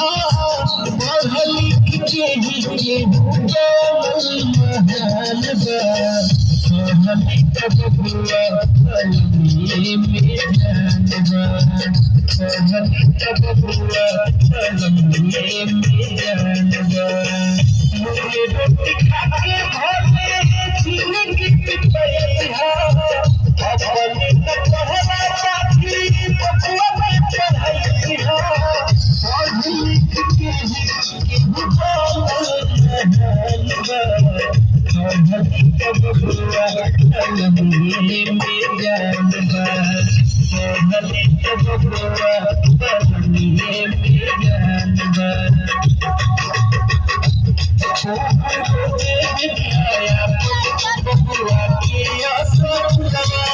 पढ़ली के ही महान बा पढ़ली बबुआ कलमी में जान बा पढ़ली बबुआ कलमी में जान बा मुझे रोटी खा के घर में जीने की पैसा अपने पढ़ला बाकी बबुआ में पढ़ाई हो पढ़ली के ही बबुआ कलमी में जान बा पढ़ली बबुआ कलमी में जान बा बबुआ के असर लगा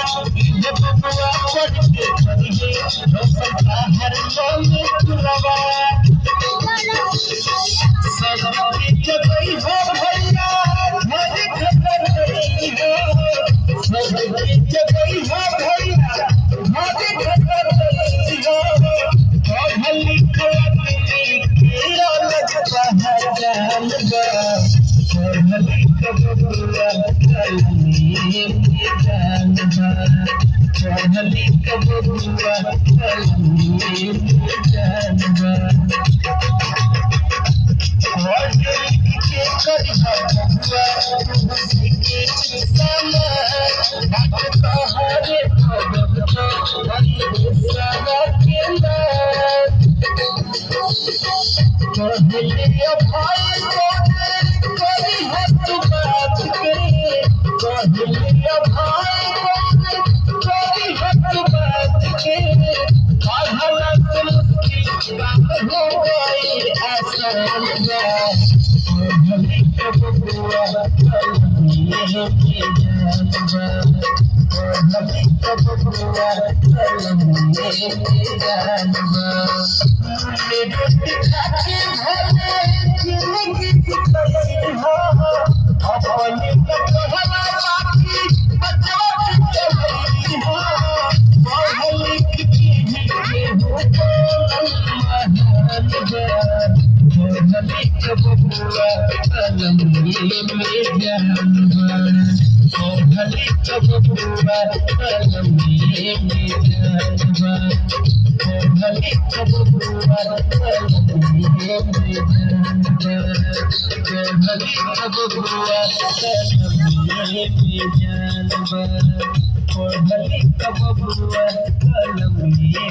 बबुआ पढ़ के पढ़िए हर लोग तुलवा सबके जगई हो भैया घर खबर नहीं हो सबके जगई हो भैया घर खबर नहीं हो पढ़ल लिखल तेरा लगता है जान बा पढ़ल लिखल बबुआ कलमी में जान बा पढ़ल लिखल बबुआ कलमी में जान बा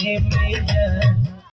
Jangan